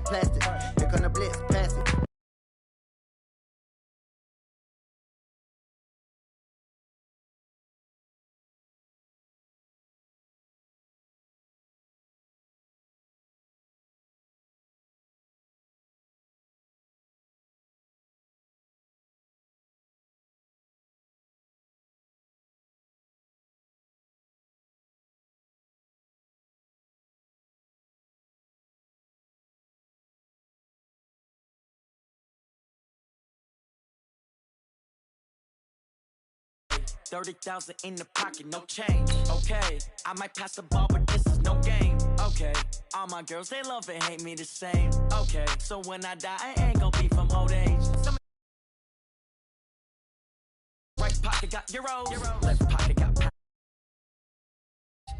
plastic. Here come the blitz, pass it. $30,000 in the pocket, no change. Okay, I might pass the ball, but this is no game. Okay, all my girls, they love and hate me the same. Okay, so when I die, I ain't gon' be from old age. Right pocket got euros, left pocket got pounds.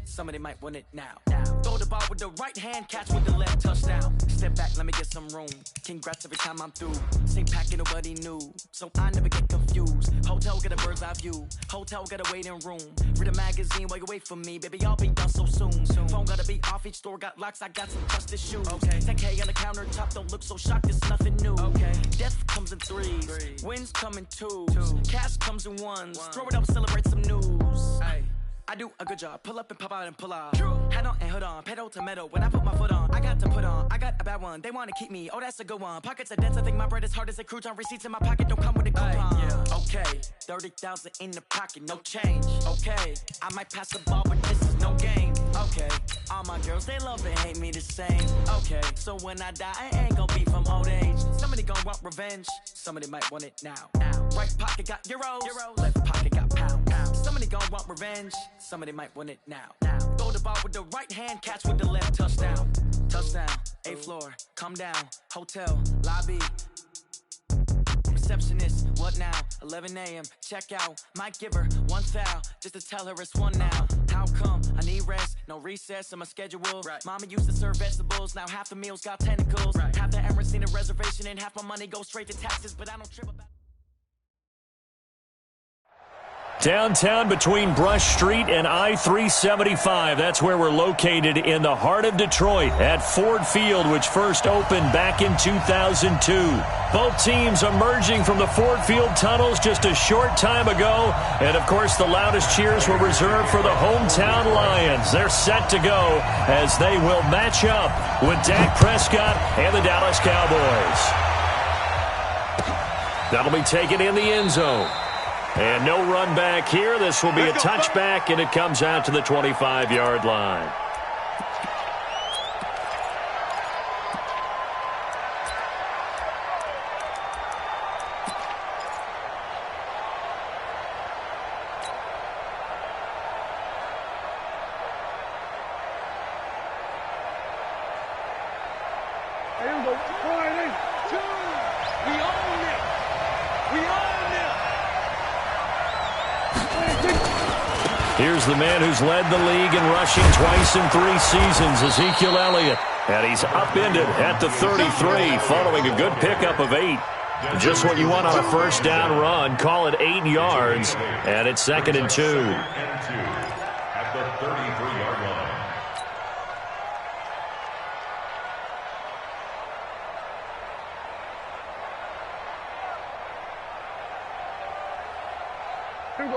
Somebody might want it now. Throw the ball with the right hand, catch with the left, touchdown. Step back, let me get some room. Congrats every time I'm through. Same packet, nobody knew, so I never get confused. Hotel got a bird's eye view. Hotel got a waiting room. Read a magazine while you wait for me, baby. I'll be done so soon. Phone gotta be off. Each store got locks. I got some trusted shoes. Okay. 10K on the countertop. Don't look so shocked. It's nothing new. Okay. Death comes in threes. Wins come in twos. Cash comes in ones. Throw it up, celebrate some news. Hey. I do a good job, pull up and pop out and pull off. Head on and hood on, pedal to metal. When I put my foot on, I got to put on. I got a bad one, they wanna keep me. Oh, that's a good one. Pockets are dense, I think my bread is hard as a crouton. Receipts in my pocket don't come with a coupon. Yeah. Okay, 30,000 in the pocket, no change. Okay, I might pass the ball, but this is no game. Okay, all my girls, they love and hate me the same. Okay, so when I die, I ain't gon' be from old age. Somebody gon' want revenge, somebody might want it now. Right pocket got euros, left pocket got pounds. Somebody gon' want revenge, somebody might want it now. Throw the ball with the right hand, catch with the left, touchdown. Touchdown, 8th floor, come down, hotel, lobby. Receptionist, what now? 11 a.m., check out. Might give her one foul, just to tell her it's one now. How come? I need rest, no recess in my schedule. Right. Mama used to serve vegetables, now half the meals got tentacles. Right. Half the Emirates need a reservation and half my money goes straight to taxes, but I don't trip about. Downtown between Brush Street and I-375. That's where we're located in the heart of Detroit at Ford Field, which first opened back in 2002. Both teams emerging from the Ford Field tunnels just a short time ago. And, of course, the loudest cheers were reserved for the hometown Lions. They're set to go as they will match up with Dak Prescott and the Dallas Cowboys. That'll be taken in the end zone. And no run back here. This will be a touchback, and it comes out to the 25-yard line. Here's the man who's led the league in rushing twice in 3 seasons, Ezekiel Elliott. And he's upended at the 33 following a good pickup of 8. Just what you want on a first down run. Call it 8 yards, and it's 2nd and 2. At the 33-yard line.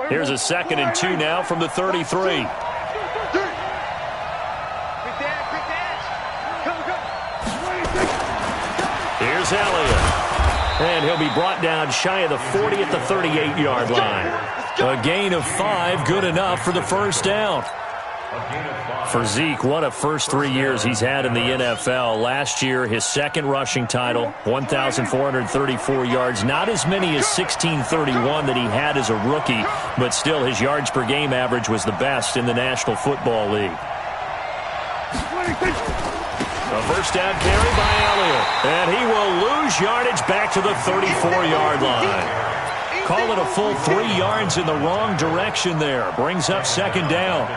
Here's a 2nd and 2 now from the 33. Here's Elliott. And he'll be brought down shy of the 40 at the 38-yard line. A gain of 5, good enough for the first down. For Zeke, what a first 3 years he's had in the NFL. Last year, his second rushing title, 1,434 yards. Not as many as 1,631 that he had as a rookie, but still his yards per game average was the best in the National Football League. A first down carry by Elliott, and he will lose yardage back to the 34-yard line. Call it a full 3 yards in the wrong direction there. Brings up 2nd down.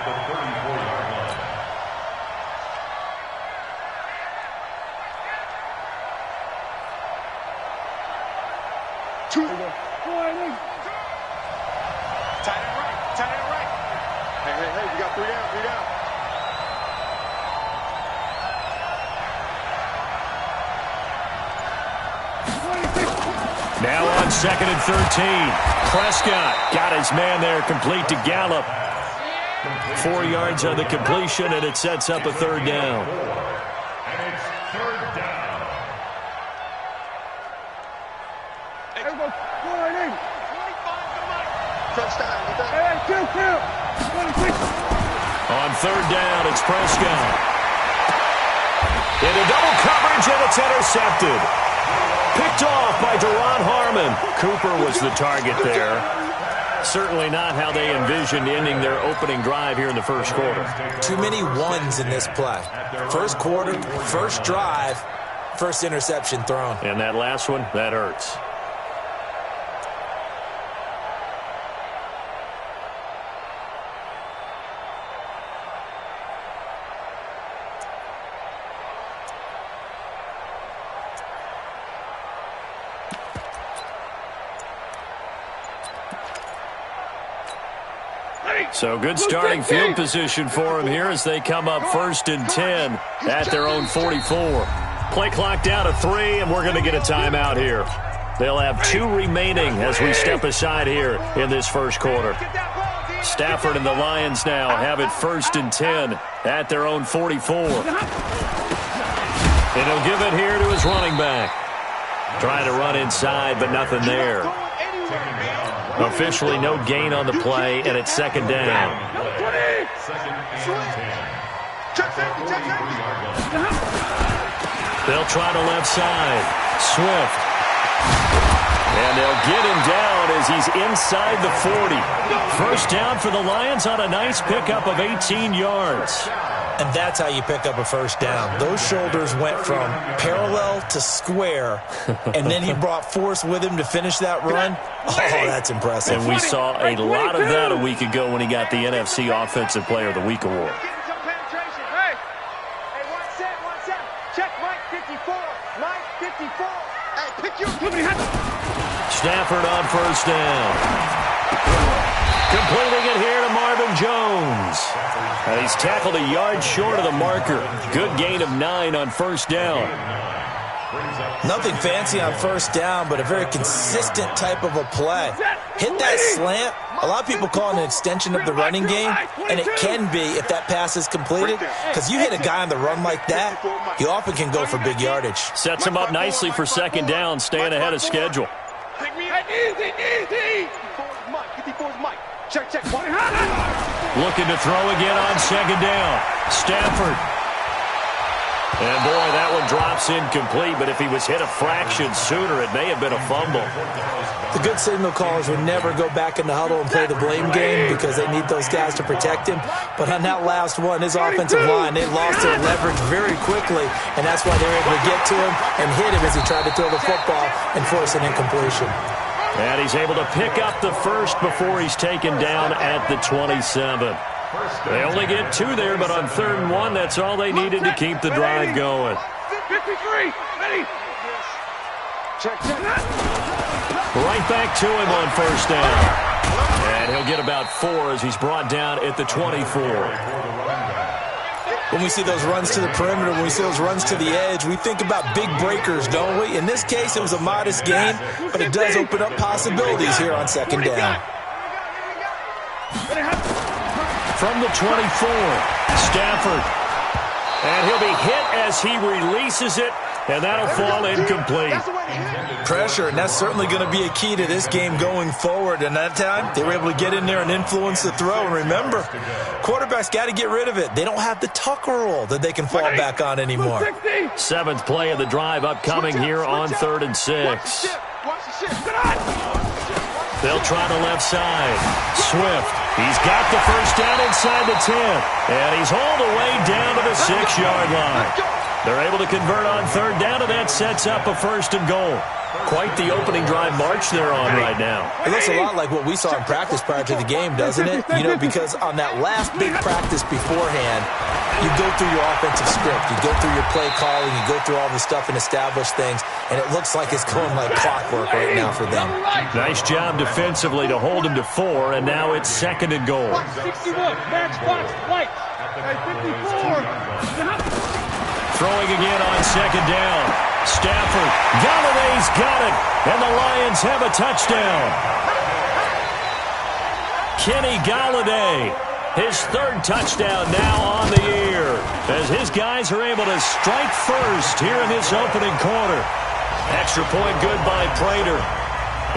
Now on 2nd and 13. Prescott got his man there complete to Gallup. 4 yards on the completion, and it sets up a 3rd down. And it's 3rd down. On 3rd down, it's Prescott. Into double coverage, and it's intercepted. Picked off by Deron Harmon. Cooper was the target there. Certainly not how they envisioned ending their opening drive here in the first quarter. Too many ones in this play. First quarter, first drive, first interception thrown. And that last one, that hurts. So good starting field position for them here as they come up 1st and 10 at their own 44. Play clock down to 3, and we're going to get a timeout here. They'll have 2 remaining as we step aside here in this first quarter. Stafford and the Lions now have it 1st and 10 at their own 44. And he'll give it here to his running back. Trying to run inside, but nothing there. Officially no gain on the play, and it's 2nd down. They'll try to left side. Swift. And they'll get him down as he's inside the 40. First down for the Lions on a nice pickup of 18 yards. And that's how you pick up a first down. Those shoulders went from parallel to square, and then he brought force with him to finish that run. Oh, that's impressive. And we saw a lot of that a week ago when he got the NFC Offensive Player of the Week award. Hey, one set. Check Mike 54. Mike 54. Hey, pick your... Stafford on first down. Completing it here to Marvin Jones. And he's tackled a yard short of the marker. Good gain of 9 on first down. Nothing fancy on first down, but a very consistent type of a play. Hit that slant. A lot of people call it an extension of the running game, and it can be if that pass is completed, because you hit a guy on the run like that, he often can go for big yardage. Sets him up nicely for 2nd down, staying ahead of schedule. Easy. 54's Mike. Check. Looking to throw again on 2nd down. Stafford. And boy, that one drops incomplete, but if he was hit a fraction sooner, it may have been a fumble. The good signal callers would never go back in the huddle and play the blame game because they need those guys to protect him. But on that last one, his offensive line, they lost their leverage very quickly, and that's why they were able to get to him and hit him as he tried to throw the football and force an incompletion. And he's able to pick up the first before he's taken down at the 27. They only get 2 there, but on 3rd and 1, that's all they needed to keep the drive going. 53, ready. Check. Right back to him on first down. And he'll get about 4 as he's brought down at the 24. When we see those runs to the perimeter, when we see those runs to the edge, we think about big breakers, don't we? In this case, it was a modest gain, but it does open up possibilities here on 2nd down. From the 24, Stafford. And he'll be hit as he releases it, and that'll fall incomplete. Pressure, and that's certainly going to be a key to this game going forward. And that time, they were able to get in there and influence the throw. And remember, quarterbacks got to get rid of it. They don't have the Tucker rule that they can fall back on anymore. 7th play of the drive upcoming here on 3rd and 6. They'll try the left side. Swift. He's got the first down inside the 10. And he's hauled away down to the 6-yard line. They're able to convert on 3rd down, and that sets up a 1st and goal. Quite the opening drive march they're on right now. It looks a lot like what we saw in practice prior to the game, doesn't it? You know, because on that last big practice beforehand, you go through your offensive script, you go through your play calling, you go through all the stuff and establish things, and it looks like it's going like clockwork right now for them. Nice job defensively to hold him to 4, and now it's 2nd and goal. 61, match box, light. 54. Throwing again on 2nd down. Stafford. Galladay's got it. And the Lions have a touchdown. Kenny Galladay, his third touchdown now on the year, as his guys are able to strike first here in this opening quarter. Extra point good by Prater.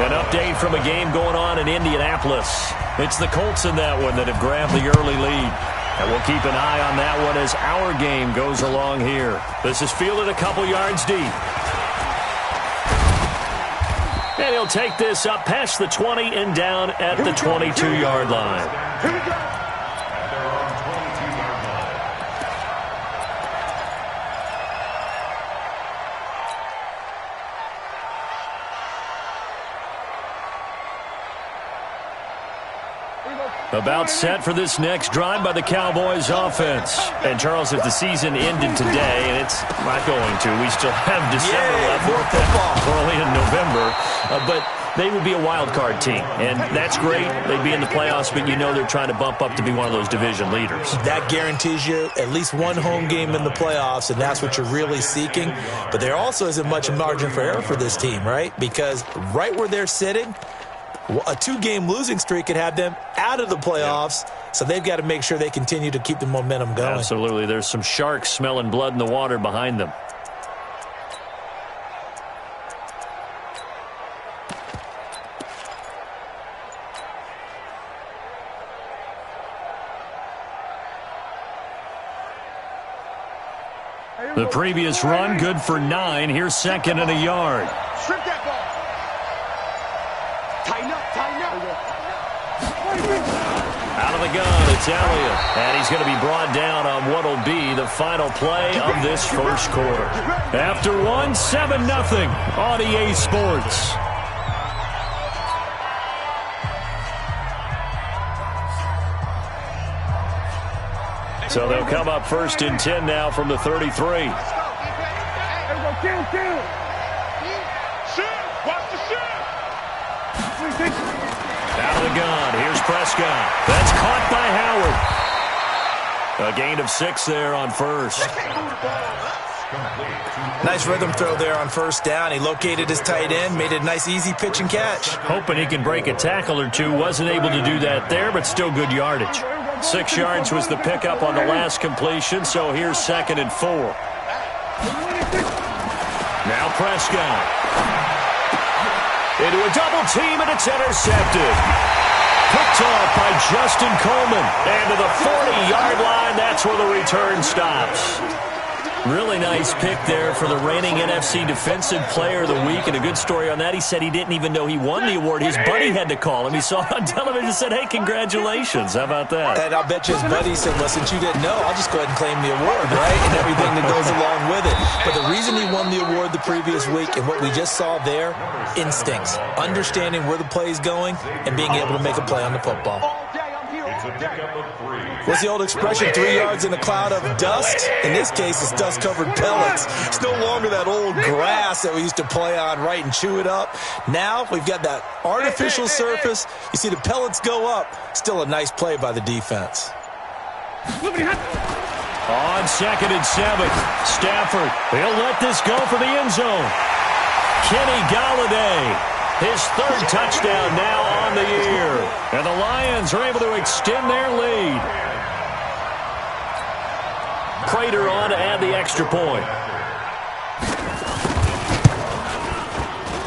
An update from a game going on in Indianapolis. It's the Colts in that one that have grabbed the early lead. And we'll keep an eye on that one as our game goes along here. This is fielded a couple yards deep. And he'll take this up past the 20 and down at the 22-yard line. Here we go. And they're on 22-yard line. About set for this next drive by the Cowboys offense. And, Charles, if the season ended today, and it's not going to, we still have December left, more football early in November, but they would be a wild card team, and that's great. They'd be in the playoffs, but you know they're trying to bump up to be one of those division leaders. That guarantees you at least one home game in the playoffs, and that's what you're really seeking. But there also isn't much margin for error for this team, right? Because right where they're sitting, a two-game losing streak could have them out of the playoffs, so they've got to make sure they continue to keep the momentum going. Absolutely. There's some sharks smelling blood in the water behind them. The previous run, good for 9. Here's second and a yard. Strip that ball. Tighten up, tighten up. Out of the gun, it's Elliott. And he's going to be brought down on what will be the final play of this first quarter. After one, 7-0 on EA Sports. So they'll come up first and 10 now from the 33. Kill. Shoot. Watch the shoot. Out of the gun. Here's Prescott. That's caught by Howard. A gain of 6 there on first. Nice rhythm throw there on first down. He located his tight end, made it a nice easy pitch and catch. Hoping he can break a tackle or two. Wasn't able to do that there, but still good yardage. 6 yards was the pickup on the last completion, so here's second and 4. Now Prescott. Into a double team, and it's intercepted. Picked off by Justin Coleman. And to the 40-yard line, that's where the return stops. Really nice pick there for the reigning NFC Defensive Player of the Week, and a good story on that. He said he didn't even know he won the award. His buddy had to call him. He saw it on television and said, hey, congratulations. How about that? And I'll bet you his buddy said, well, since you didn't know, I'll just go ahead and claim the award, right? And everything that goes along with it. But the reason he won the award the previous week and what we just saw there, instincts, understanding where the play is going and being able to make a play on the football. It's a pickup of 3. What's the old expression, 3 yards in a cloud of dust? In this case, it's dust-covered pellets. It's no longer that old grass that we used to play on, right, and chew it up. Now we've got that artificial surface. You see the pellets go up. Still a nice play by the defense. On second and 7, Stafford. He'll let this go for the end zone. Kenny Galladay. His third touchdown now on the year. And the Lions are able to extend their lead. Prater on to add the extra point.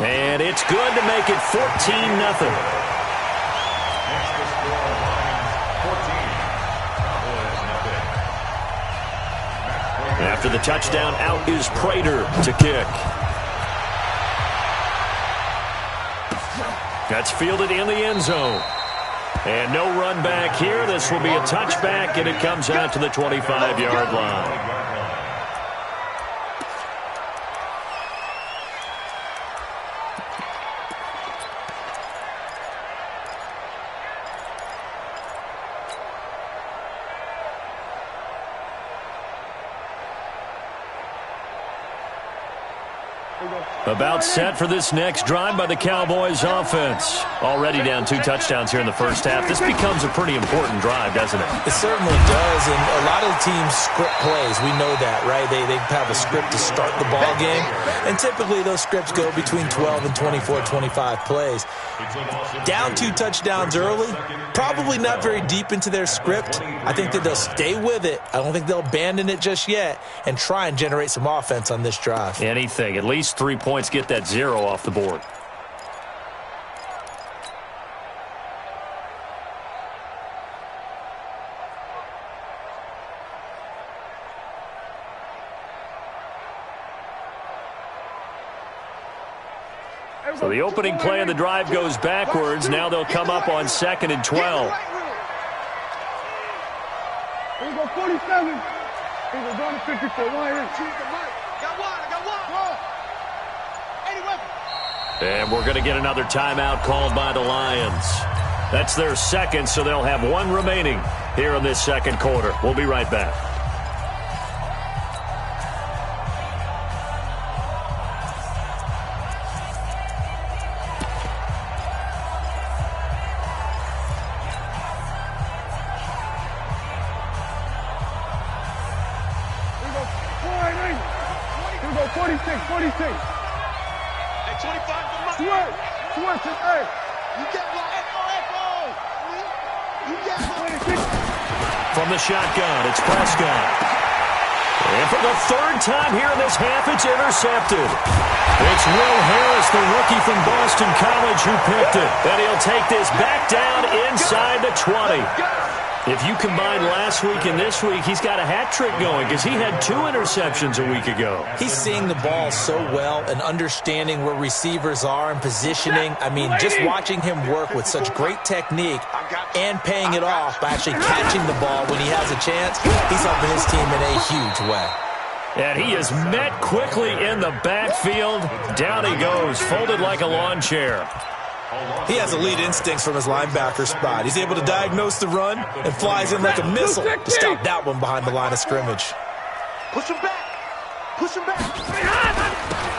And it's good to make it 14-0. After the touchdown, out is Prater to kick. That's fielded in the end zone. And no run back here. This will be a touchback, and it comes out to the 25-yard line. About set for this next drive by the Cowboys offense. Already down 2 touchdowns here in the first half. This becomes a pretty important drive, doesn't it? It certainly does, and a lot of the teams script plays. We know that, right? They have a script to start the ball game, and typically those scripts go between 12 and 24, 25 plays. Down 2 touchdowns early, probably not very deep into their script. I think that they'll stay with it. I don't think they'll abandon it just yet and try and generate some offense on this drive. Anything. At least 3 points, get that 0 off the board. So the opening play of the drive goes backwards. Now they'll come up on 2nd and 12. Here we go, 47. Here we go, down to 54. And we're going to get another timeout called by the Lions. That's their second, so they'll have 1 remaining here in this second quarter. We'll be right back. Here we go, 46. Hey, 25 for Mike. Switch it, hey. You get one. Echo. You get one. From the shotgun, it's Prescott. And for the 3rd time here in this half, it's intercepted. It's Will Harris, the rookie from Boston College, who picked it. And he'll take this back down inside the 20. If you combine last week and this week, he's got a hat trick going because he had 2 interceptions a week ago. He's seeing the ball so well and understanding where receivers are and positioning. I mean, just watching him work with such great technique and paying it off by actually catching the ball when he has a chance, he's helping his team in a huge way. And he is met quickly in the backfield. Down he goes, folded like a lawn chair. He has elite instincts from his linebacker spot. He's able to diagnose the run and flies in like a missile to stop that one behind the line of scrimmage. Push him back.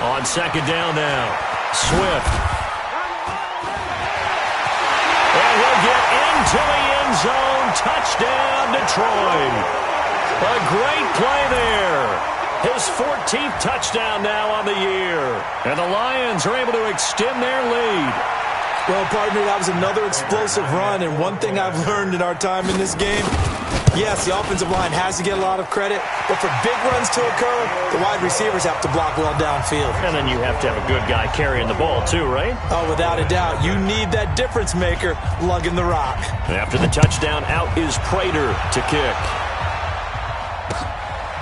On 2nd down now, Swift. And he'll get into the end zone. Touchdown, Detroit. A great play there. His 14th touchdown now on the year. And the Lions are able to extend their lead. Well, partner, that was another explosive run, and one thing I've learned in our time in this game, yes, the offensive line has to get a lot of credit, but for big runs to occur, the wide receivers have to block well downfield. And then you have to have a good guy carrying the ball too, right? Oh, without a doubt. You need that difference maker lugging the rock. After the touchdown, out is Prater to kick.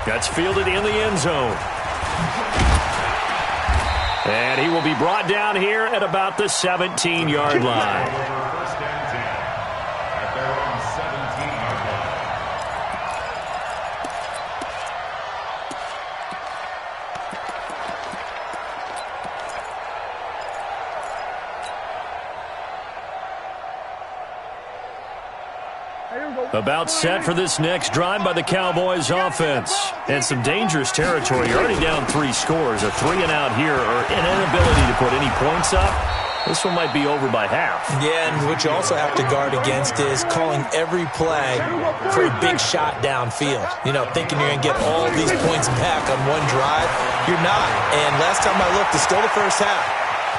That's fielded in the end zone. And he will be brought down here at about the 17-yard line. First and 10 at their own 17-yard About set for this next drive by the Cowboys offense. And some dangerous territory. You're already down 3 scores. A 3-and-out here or an inability to put any points up. This one might be over by half. Yeah, and what you also have to guard against is calling every play for a big shot downfield. You know, thinking you're going to get all these points back on one drive. You're not. And last time I looked, it's still the first half.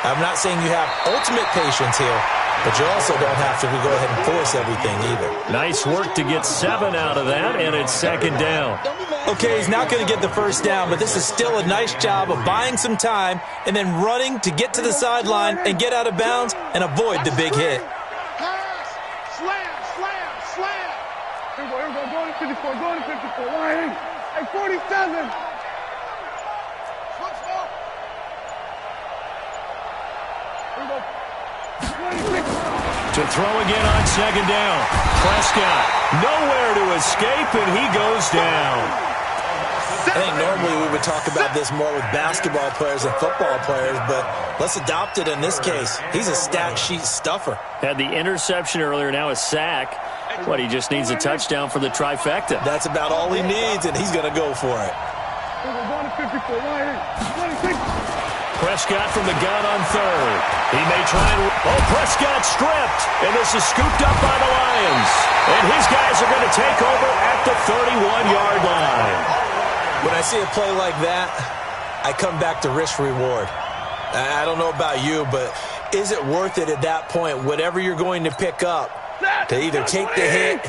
I'm not saying you have ultimate patience here, but you also don't have to go ahead and force everything either. Nice work to get 7 out of that, and it's 2nd down. Okay, he's not going to get the first down, but this is still a nice job of buying some time and then running to get to the sideline and get out of bounds and avoid the big hit. Slam. Here we go, going to 54, Lions. Hey, 47. To throw again on 2nd down. Prescott nowhere to escape, and he goes down. I think normally we would talk about this more with basketball players and football players, but let's adopt it in this case. He's a stat sheet stuffer. Had the interception earlier, now a sack. What, he just needs a touchdown for the trifecta. That's about all he needs, and he's going to go for it. Prescott from the gun on third. He may try and... Oh, Prescott stripped. And this is scooped up by the Lions. And his guys are going to take over at the 31-yard line. When I see a play like that, I come back to risk-reward. I don't know about you, but is it worth it at that point, whatever you're going to pick up, to either take the hit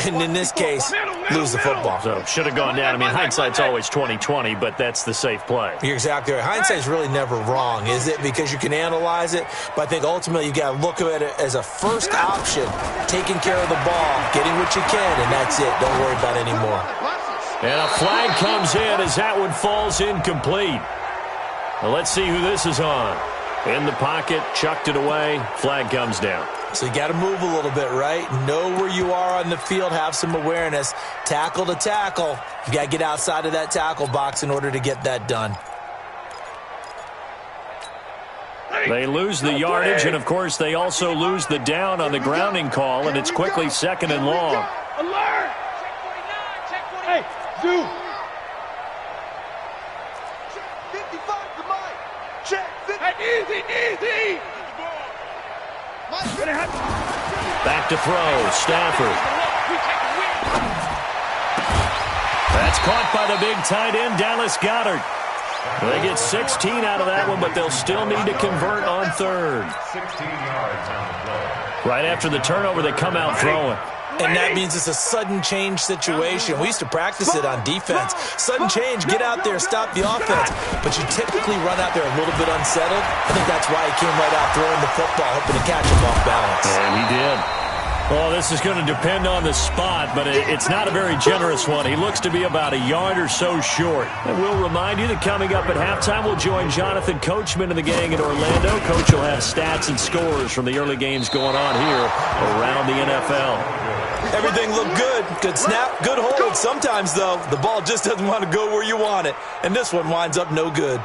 and, in this case, lose the football? So, should have gone down. I mean, hindsight's always 20/20, but that's the safe play. You're exactly right. Hindsight's really never wrong, is it? Because you can analyze it, but I think ultimately you got to look at it as a first option, taking care of the ball, getting what you can, and that's it. Don't worry about it anymore. And a flag comes in as that one falls incomplete. Well, let's see who this is on. In the pocket, chucked it away, flag comes down. So you got to move a little bit, right? Know where you are on the field, have some awareness. Tackle to tackle. You got to get outside of that tackle box in order to get that done. They lose the yardage, and, of course, they also lose the down on the grounding call, and it's quickly 2nd and long. Alert! Hey, dude! Easy! Back to throw, Stafford. That's caught by the big tight end, Dallas Goedert. They get 16 out of that one, but they'll still need to convert on third. 16 yards on the play. Right after the turnover, they come out throwing. And that means it's a sudden change situation. We used to practice it on defense. Sudden change, get out there, stop the offense. But you typically run out there a little bit unsettled. I think that's why he came right out throwing the football, hoping to catch him off balance. And he did. Well, this is going to depend on the spot, but it's not a very generous one. He looks to be about a yard or so short. And we'll remind you that coming up at halftime, we'll join Jonathan Coachman and the gang in Orlando. Coach will have stats and scores from the early games going on here around the NFL. Everything looked good. Good snap, good hold. Sometimes, though, the ball just doesn't want to go where you want it. And this one winds up no good.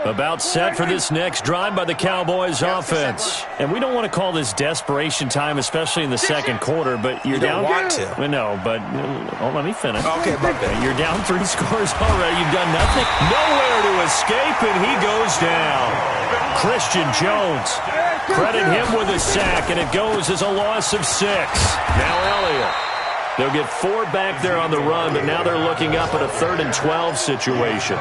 About set for this next drive by the Cowboys offense. And we don't want to call this desperation time, especially in the second quarter, but you're down. You don't want to. No, but let me finish. Okay, my bad. You're down 3 scores already. You've done nothing. Nowhere to escape, and he goes down. Christian Jones. Credit him with a sack, and it goes as a loss of 6. Now Elliott. They'll get 4 back there on the run, but now they're looking up at a 3rd and 12 situation.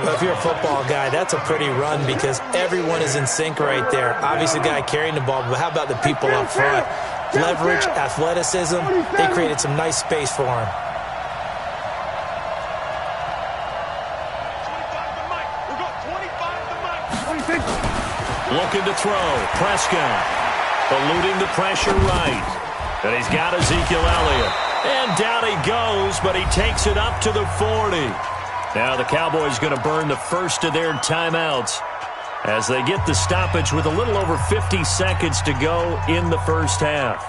Well, if you're a football guy, that's a pretty run because everyone is in sync right there. Obviously, the guy carrying the ball, but how about the people up front? Leverage, athleticism, they created some nice space for him. Looking to throw. Prescott eluding the pressure right. And he's got Ezekiel Elliott. And down he goes, but he takes it up to the 40. Now the Cowboys going to burn the first of their timeouts as they get the stoppage with a little over 50 seconds to go in the first half.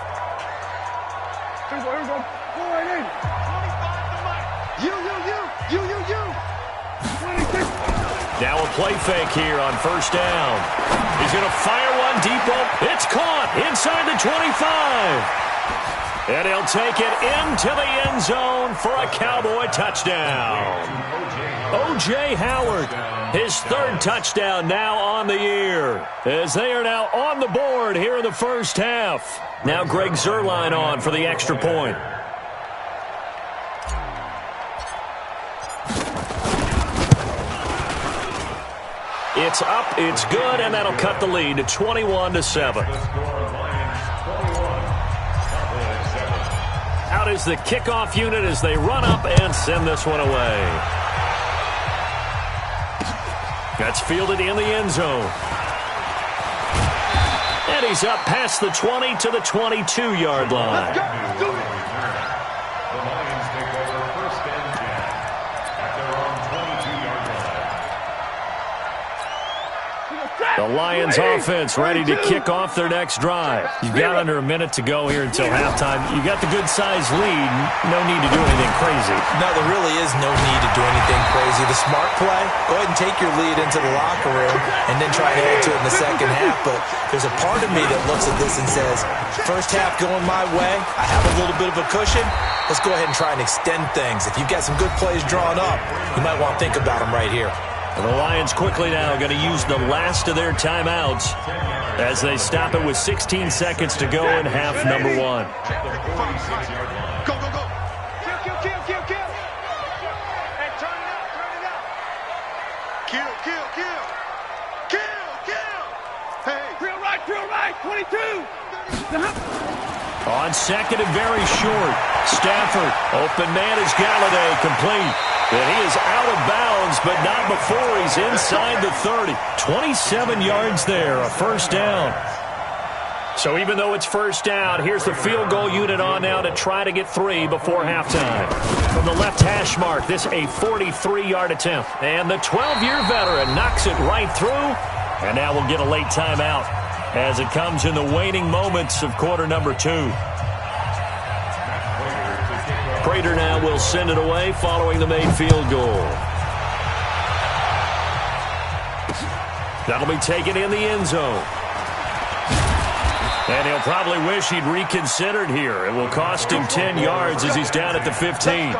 Now a play fake here on first down. He's going to fire one deep. It's caught inside the 25. And he'll take it into the end zone for a Cowboy touchdown. O.J. Howard, his 3rd touchdown now on the year, as they are now on the board here in the first half. Now Greg Zuerlein on for the extra point. It's up, it's good, and that'll cut the lead to 21-7. Out is the kickoff unit as they run up and send this one away. That's fielded in the end zone. And he's up past the 20 to the 22-yard line. The Lions take over 1st and 10 at their own 22-yard line. The Lions offense ready to kick off their next drive. You've got under a minute to go here until halftime. You got the good-sized lead. No need to do anything crazy. No, there really is no need to do anything crazy. The smart play, go ahead and take your lead into the locker room and then try to add to it in the second half. But there's a part of me that looks at this and says, first half going my way, I have a little bit of a cushion. let's go ahead and try and extend things. If you've got some good plays drawn up, you might want to think about them right here. The Lions quickly now going to use the last of their timeouts as they stop it with 16 seconds to go in half number 1. Go, go, go. Kill. Hey, turn it out. Kill. Hey. Drill right, 22. On second and very short, Stafford, open man is Galladay, complete. And he is out of bounds, but not before he's inside the 30. 27 yards there, a first down. So even though it's first down, here's the field goal unit on now to try to get 3 before halftime. From the left hash mark, this a 43-yard attempt. And the 12-year veteran knocks it right through. And now we'll get a late timeout as it comes in the waning moments of quarter number 2. Prater now will send it away following the made field goal. That'll be taken in the end zone. And he'll probably wish he'd reconsidered here. It will cost him 10 yards as he's down at the 15.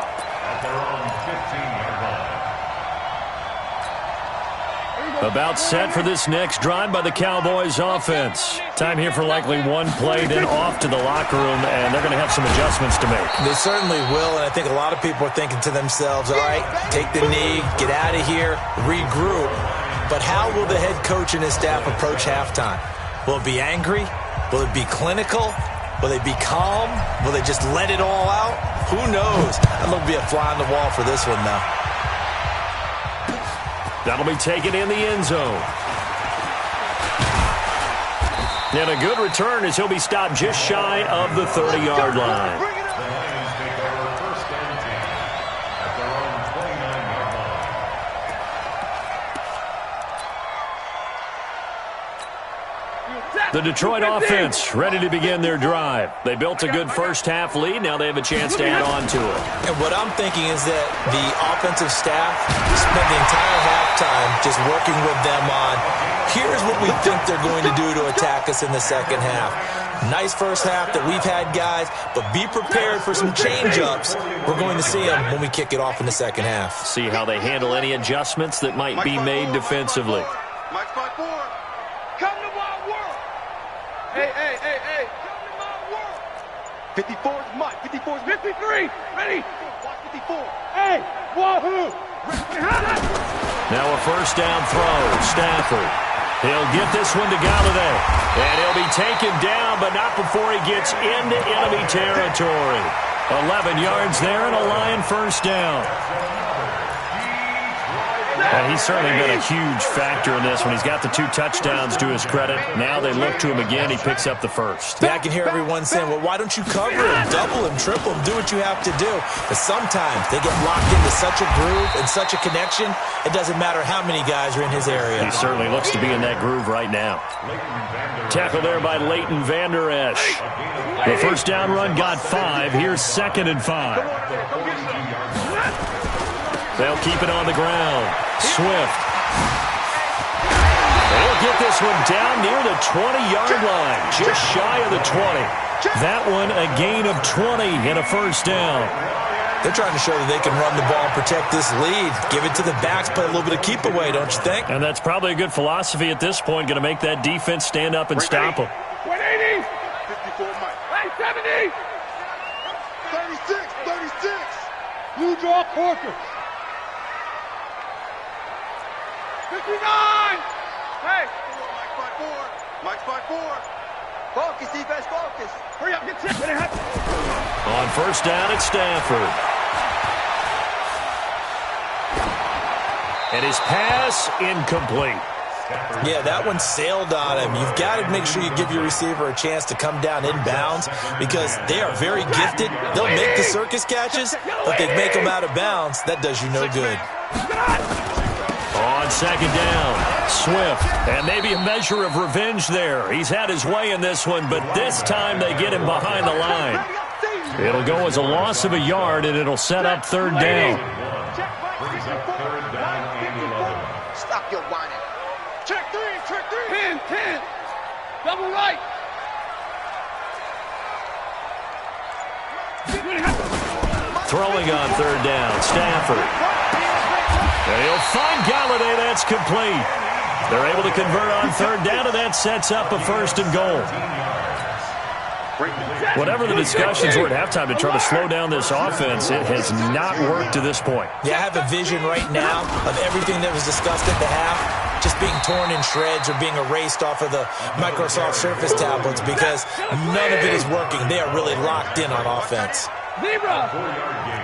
About set for this next drive by the Cowboys offense. Time here for likely one play, then off to the locker room, and they're going to have some adjustments to make. They certainly will, and I think a lot of people are thinking to themselves, all right, take the knee, get out of here, regroup. But how will the head coach and his staff approach halftime? Will it be angry? Will it be clinical? Will they be calm? Will they just let it all out? Who knows? I'm going to be a fly on the wall for this one, though. That'll be taken in the end zone. And a good return as he'll be stopped just shy of the 30-yard line. The Detroit offense ready to begin their drive. They built a good first-half lead. Now they have a chance to add on to it. And what I'm thinking is that the offensive staff spent the entire halftime just working with them on, here's what we think they're going to do to attack us in the second half. Nice first half that we've had, guys, but be prepared for some change-ups. We're going to see them when we kick it off in the second half. See how they handle any adjustments that might be made defensively. Mike 5-4. Come to my world. Hey. Come to my world. 54 is Mike. 54 is 53. Ready? Watch 54. Hey, wahoo. Now a first down throw. Stafford. He'll get this one to Galladay. And he'll be taken down, but not before he gets into enemy territory. 11 yards there and a Lion first down. And he's certainly been a huge factor in this one. He's got the 2 touchdowns to his credit. Now they look to him again. He picks up the first. Yeah, I can hear everyone saying, well, why don't you cover him, double him, triple him, do what you have to do. But sometimes they get locked into such a groove and such a connection, it doesn't matter how many guys are in his area. He certainly looks to be in that groove right now. Tackle there by Leighton Vander Esch. The first down run got 5. Here's 2nd and 5. They'll keep it on the ground. Swift. They'll get this one down near the 20-yard line, just shy of the 20. That one a gain of 20 and a first down. They're trying to show that they can run the ball and protect this lead. Give it to the backs, play a little bit of keep away, don't you think? And that's probably a good philosophy at this point, going to make that defense stand up and stop them. 180. 54 Mike. Hey, 70. 36. Blue draw Corker. 59! Hey! Mike 5-4. Focus, defense, focus. Hurry up, get set. On first down, it's Stafford. And his pass incomplete. Yeah, that one sailed on him. You've got to make sure you give your receiver a chance to come down inbounds because they are very gifted. They'll make the circus catches, but they make them out of bounds. That does you no good. On second down, Swift, and maybe a measure of revenge there. He's had his way in this one, but this time they get him behind the line. It'll go as a loss of a yard, and it'll set up third down. Stop your whining. Check 3. 10. Double right. Throwing on third down, Stafford. And he'll find Galladay. That's complete. They're able to convert on third down, and that sets up a 1st and goal. Whatever the discussions were at halftime to try to slow down this offense, it has not worked to this point. Yeah, I have a vision right now of everything that was discussed at the half just being torn in shreds or being erased off of the Microsoft Surface tablets because none of it is working. They are really locked in on offense. Zebra! 4-yard gain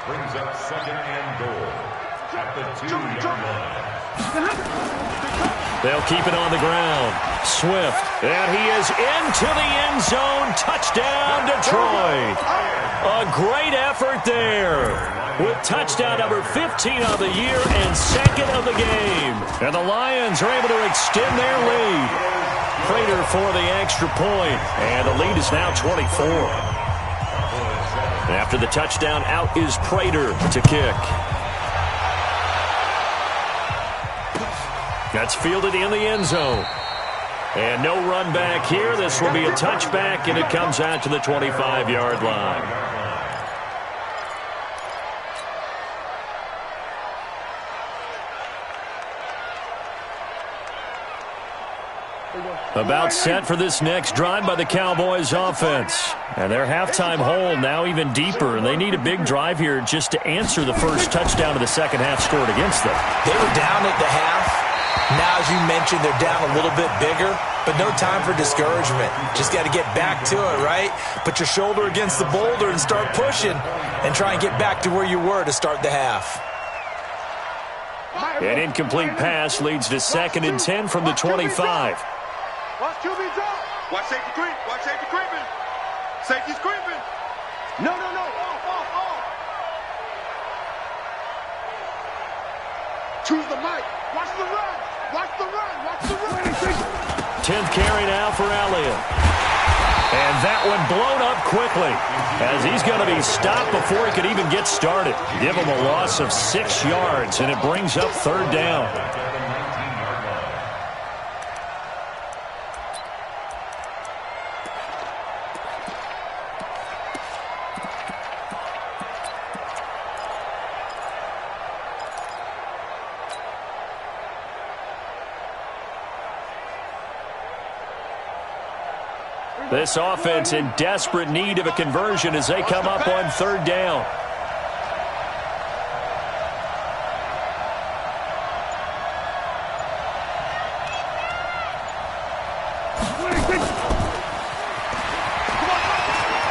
brings up 2nd and goal at the 2-yard line. They'll keep it on the ground. Swift, and he is into the end zone. Touchdown, Detroit. A great effort there with touchdown number 15 of the year and 2nd of the game. And the Lions are able to extend their lead. Prater for the extra point, and the lead is now 24. After the touchdown, out is Prater to kick. That's fielded in the end zone. And no run back here. This will be a touchback, and it comes out to the 25-yard line. About set for this next drive by the Cowboys offense. And their halftime hole now even deeper, and they need a big drive here just to answer the first touchdown of the second half scored against them. They were down at the half. Now, as you mentioned, they're down a little bit bigger, but no time for discouragement. Just got to get back to it, right? Put your shoulder against the boulder and start pushing and try and get back to where you were to start the half. An incomplete pass leads to 2nd and 10 from the 25. Watch QB drop. Watch safety creep. Watch safety creeping. Safety's creeping. No. Off. Choose the mic. Watch the run. Watch the run. 10th carry now for Elliott. And that one blown up quickly as he's going to be stopped before he could even get started. Give him a loss of 6 yards, and it brings up 3rd down. This offense in desperate need of a conversion as they come up on 3rd down.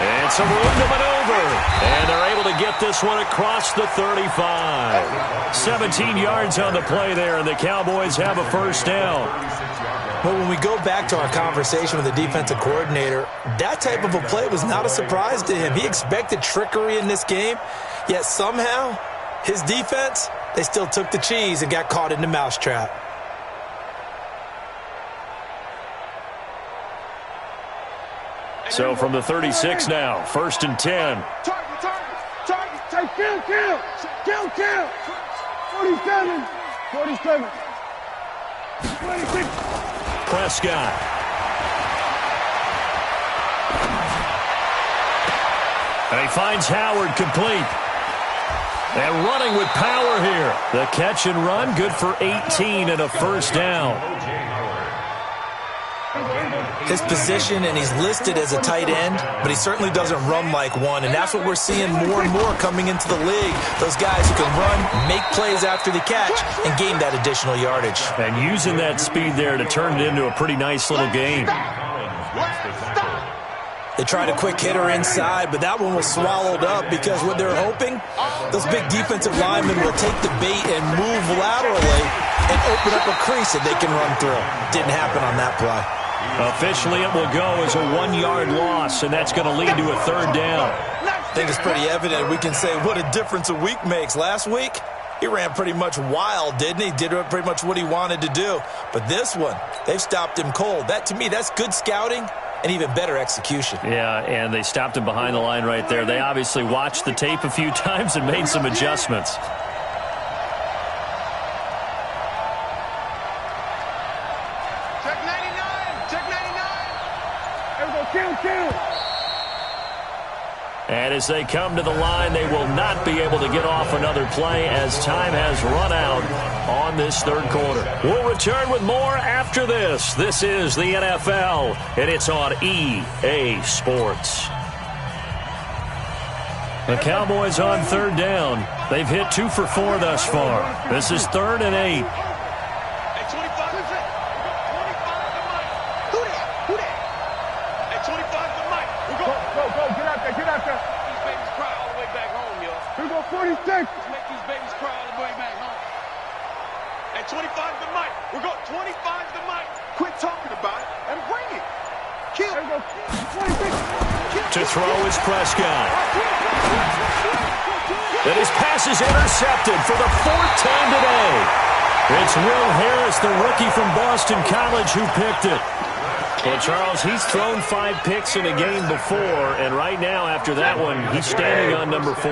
And some room to maneuver. And they're able to get this one across the 35. 17 yards on the play there, and the Cowboys have a 1st down. Well, when we go back to our conversation with the defensive coordinator, that type of a play was not a surprise to him. He expected trickery in this game, yet somehow his defense, they still took the cheese and got caught in the mousetrap. So from the 36 now, 1st and 10. Target. Kill. 47. 26. Prescott. And he finds Howard complete. And running with power here. The catch and run, good for 18 and a 1st down. His position, and he's listed as a tight end, but he certainly doesn't run like one, and that's what we're seeing more and more coming into the league. Those guys who can run, make plays after the catch, and gain that additional yardage. And using that speed there to turn it into a pretty nice little game. They tried a quick hitter inside, but that one was swallowed up because what they're hoping, those big defensive linemen will take the bait and move laterally and open up a crease that they can run through. Didn't happen on that play. Officially, it will go as a 1-yard loss, and that's going to lead to a 3rd down. I think it's pretty evident. We can say what a difference a week makes. Last week, he ran pretty much wild, didn't he? Did pretty much what he wanted to do. But this one, they've stopped him cold. That, to me, that's good scouting and even better execution. Yeah, and they stopped him behind the line right there. They obviously watched the tape a few times and made some adjustments. Kill. And as they come to the line, they will not be able to get off another play as time has run out on this third quarter. We'll return with more after this. This is the NFL, and it's on EA Sports. The Cowboys on third down. They've hit 2 for 4 thus far. This is 3rd and 8. Let's make these babies cry all the way back home. At 25 the mic. We're going 25 the mic. Quit talking about it and bring it. Kill. To throw is Prescott. And his pass is intercepted for the 4th time today. It's Will Harris, the rookie from Boston College, who picked it. Well, Charles, he's thrown 5 picks in a game before, and right now, after that one, he's standing on number 4.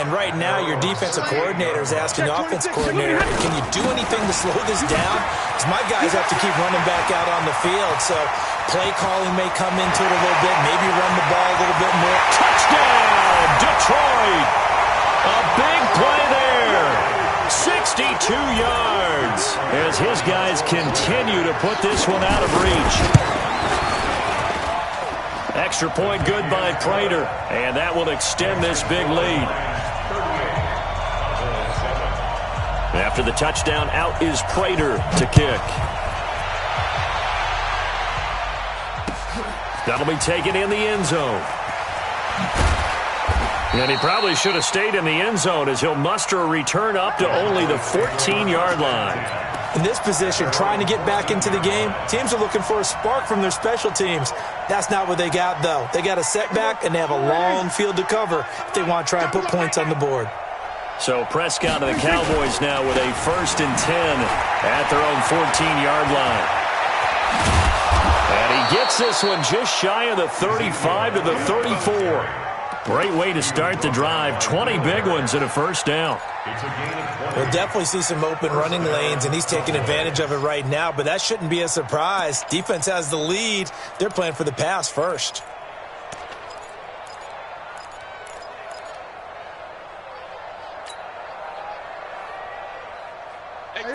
And right now, your defensive coordinator is asking the offensive coordinator, can you do anything to slow this down? Because my guys have to keep running back out on the field, so play calling may come into it a little bit, maybe run the ball a little bit more. Touchdown, Detroit! A big play there. 62 yards as his guys continue to put this one out of reach. Extra point good by Prater, and that will extend this big lead. After the touchdown, out is Prater to kick. That'll be taken in the end zone. And he probably should have stayed in the end zone as he'll muster a return up to only the 14-yard line. In this position, trying to get back into the game, teams are looking for a spark from their special teams. That's not what they got, though. They got a setback, and they have a long field to cover if they want to try and put points on the board. So Prescott and the Cowboys now with a 1st and 10 at their own 14-yard line. And he gets this one just shy of the 35 to the 34. Great way to start the drive. 20 big ones and a 1st down. We'll definitely see some open running lanes, and he's taking advantage of it right now, but that shouldn't be a surprise. Defense has the lead. They're playing for the pass first.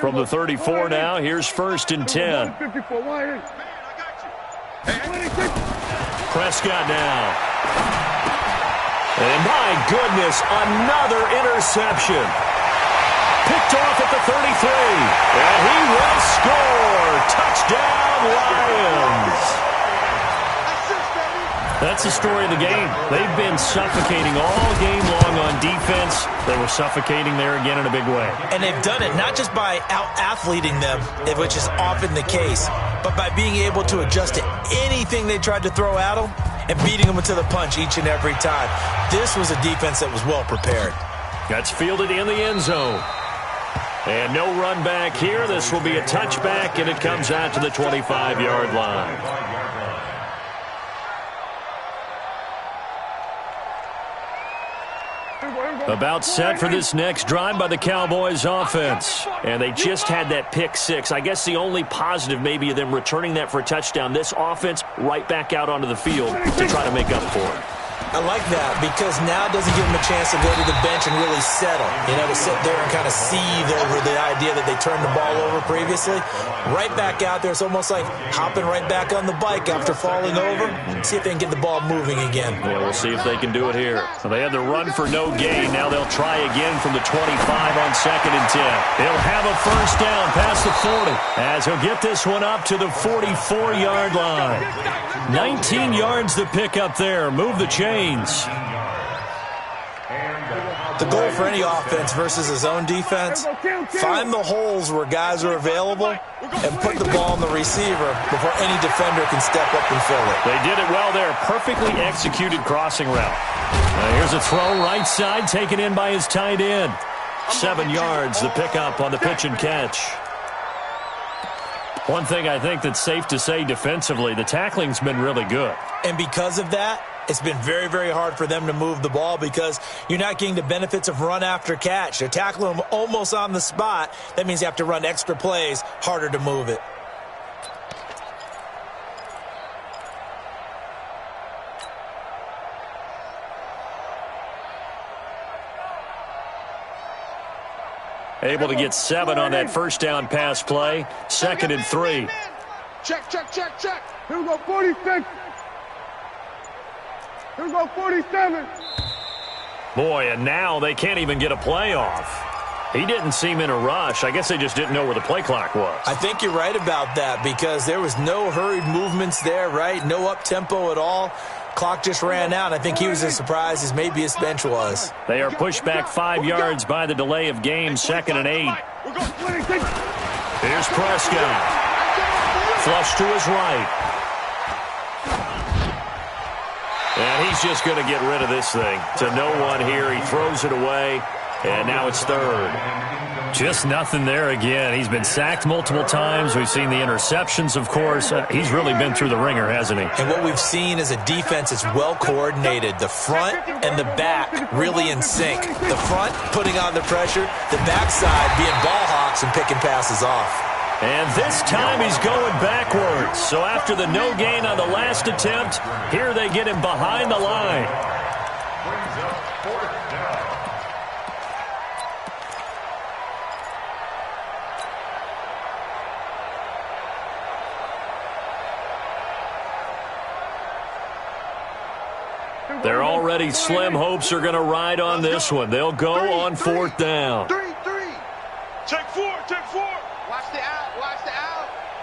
From the 34 now, here's 1st and 10. Prescott now. And my goodness, another interception. Picked off at the 33. And he will score. Touchdown, Lions. That's the story of the game. They've been suffocating all game long on defense. They were suffocating there again in a big way. And they've done it not just by out-athleting them, which is often the case, but by being able to adjust to anything they tried to throw at them and beating them to the punch each and every time. This was a defense that was well prepared. That's fielded in the end zone. And no run back here. This will be a touchback, and it comes out to the 25-yard line. About set for this next drive by the Cowboys offense. And they just had that pick 6. I guess the only positive maybe of them returning that for a touchdown. This offense right back out onto the field to try to make up for it. I like that because now it doesn't give them a chance to go to the bench and really settle. You know, to sit there and kind of seethe over the idea that they turned the ball over previously. Right back out there. It's almost like hopping right back on the bike after falling over. See if they can get the ball moving again. Yeah, we'll see if they can do it here. So they had the run for no gain. Now they'll try again from the 25 on 2nd and 10. They'll have a 1st down past the 40 as he'll get this one up to the 44-yard line. 19 yards to pick up there. Move the chains. The goal for any offense versus his own defense, find the holes where guys are available and put the ball on the receiver before any defender can step up and fill it. They did it well there. Perfectly executed crossing route. Here's a throw right side taken in by his tight end. 7 yards the pickup on the pitch and catch. One thing I think that's safe to say defensively, the tackling's been really good. And because of that, it's been very, very hard for them to move the ball because you're not getting the benefits of run after catch. They're tackling them almost on the spot. That means you have to run extra plays, harder to move it. Able to get 7 on that first down pass play. 2nd and 3. Check. Here we go, 46. Here we go, 47. Boy, and now they can't even get a play off. He didn't seem in a rush. I guess they just didn't know where the play clock was. I think you're right about that because there was no hurried movements there, right? No up-tempo at all. Clock just ran out. I think he was as surprised as maybe his bench was. They are pushed back 5 yards by the delay of game. 2nd and 8. Here's Prescott. Flush to his right. And he's just going to get rid of this thing. To no one here. He throws it away. And now it's 3rd. Just nothing there again. He's been sacked multiple times. We've seen the interceptions, of course. He's really been through the ringer, hasn't he? And what we've seen is a defense that's well coordinated. The front and the back really in sync. The front putting on the pressure. The backside being ball hawks and picking passes off. And this time he's going backwards. So after the no gain on the last attempt, here they get him behind the line. They're already slim hopes are going to ride on this one. They'll go on 4th down. 3. Check 4. Watch the out.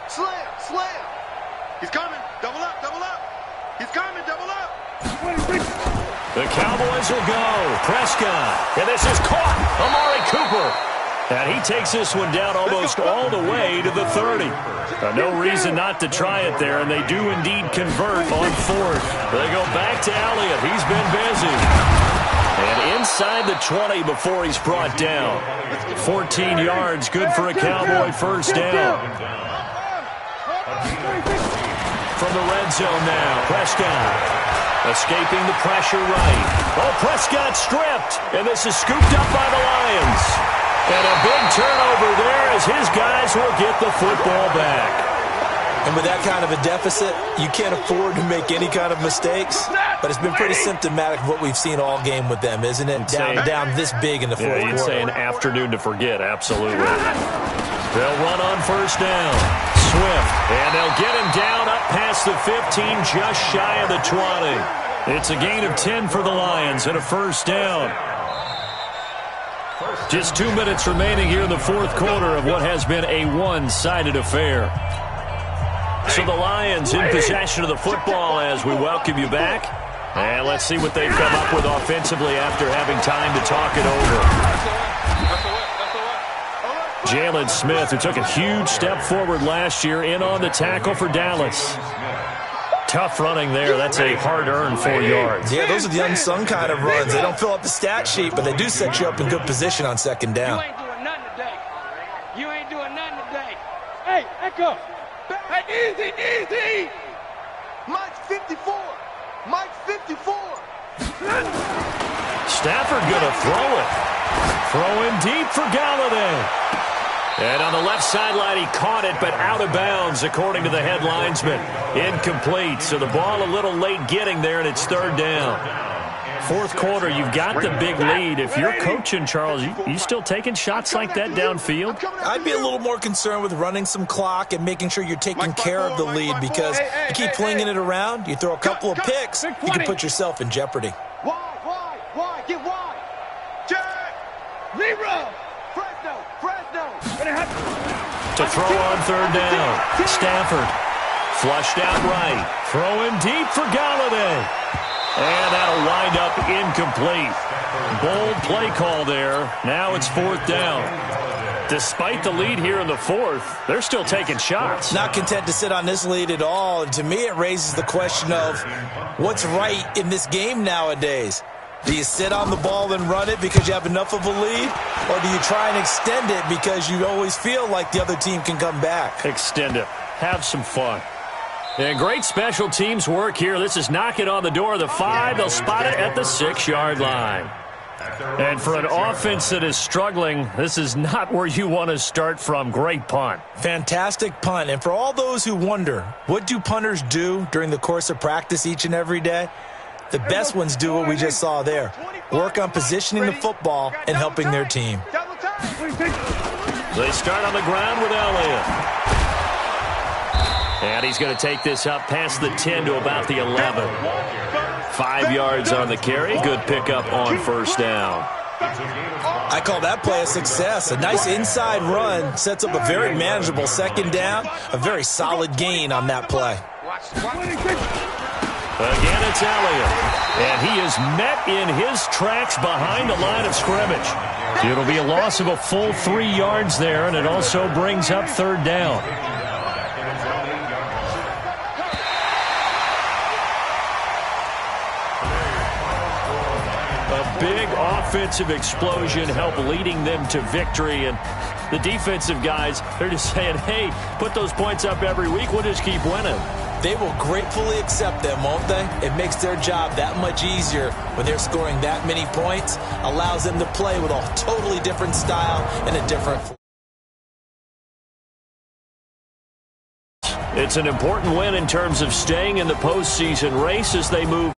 Slam. He's coming. Double up. He's coming. Double up. The Cowboys will go. Prescott. And this is caught. Amari Cooper. And he takes this one down almost all the way to the 30. No reason not to try it there, and they do indeed convert on 4th. They go back to Elliott. He's been busy. And inside the 20 before he's brought down. 14 yards, good for a Cowboy first down. From the red zone now, Prescott. Escaping the pressure right. Oh, Prescott stripped, and this is scooped up by the Lions. And a big turnover there as his guys will get the football back. And with that kind of a deficit, you can't afford to make any kind of mistakes. But it's been pretty symptomatic of what we've seen all game with them, isn't it? Down this big in the fourth quarter. You'd say an afternoon to forget, absolutely. They'll run on first down. Swift, and they'll get him down up past the 15, just shy of the 20. It's a gain of 10 for the Lions and a first down. Just 2 minutes remaining here in the fourth quarter of what has been a one-sided affair. So the Lions in possession of the football as we welcome you back. And let's see what they've come up with offensively after having time to talk it over. Jalen Smith, who took a huge step forward last year, in on the tackle for Dallas. Tough running there. That's a hard-earned 4 yards. Yeah, those are the unsung kind of runs. They don't fill up the stat sheet, but they do set you up in good position on second down. You ain't doing nothing today. Hey, Echo. Hey, easy. Mike's 54. Stafford going to throw it. Throwing deep for Galladay. And on the left sideline, he caught it, but out of bounds, according to the head linesman. Incomplete, so the ball a little late getting there, and it's third down. Fourth quarter, you've got the big lead. If you're coaching, Charles, you still taking shots like that downfield? I'd be a little more concerned with running some clock and making sure you're taking care of the lead, because you keep flinging it around, you throw a couple of picks, you can put yourself in jeopardy. Why? Get wide. Jack. Zero. Fresno. To throw on third down. Stafford. Flushed out right. Throwing deep for Galladay. And that'll wind up incomplete. Bold play call there. Now it's fourth down. Despite the lead here in the fourth, they're still taking shots. Not content to sit on this lead at all. And to me, it raises the question of what's right in this game nowadays. Do you sit on the ball and run it because you have enough of a lead? Or do you try and extend it because you always feel like the other team can come back? Extend it. Have some fun. And great special teams work here. This is knocking on the door of the 5. They'll spot it at the 6-yard line. And for an offense that is struggling, this is not where you want to start from. Great punt. Fantastic punt. And for all those who wonder, what do punters do during the course of practice each and every day? The best ones do what we just saw there. Work on positioning the football and helping their team. Double time. They start on the ground with Elliott. And he's going to take this up past the 10 to about the 11. 5 yards on the carry. Good pickup on first down. I call that play a success. A nice inside run sets up a very manageable second down. A very solid gain on that play. Again, it's Elliott. And he is met in his tracks behind the line of scrimmage. It'll be a loss of a full 3 yards there, and it also brings up third down. A big offensive explosion helped leading them to victory, and the defensive guys, they're just saying, hey, put those points up every week, we'll just keep winning. They will gratefully accept them, won't they? It makes their job that much easier when they're scoring that many points. Allows them to play with a totally different style and a different... It's an important win in terms of staying in the postseason race as they move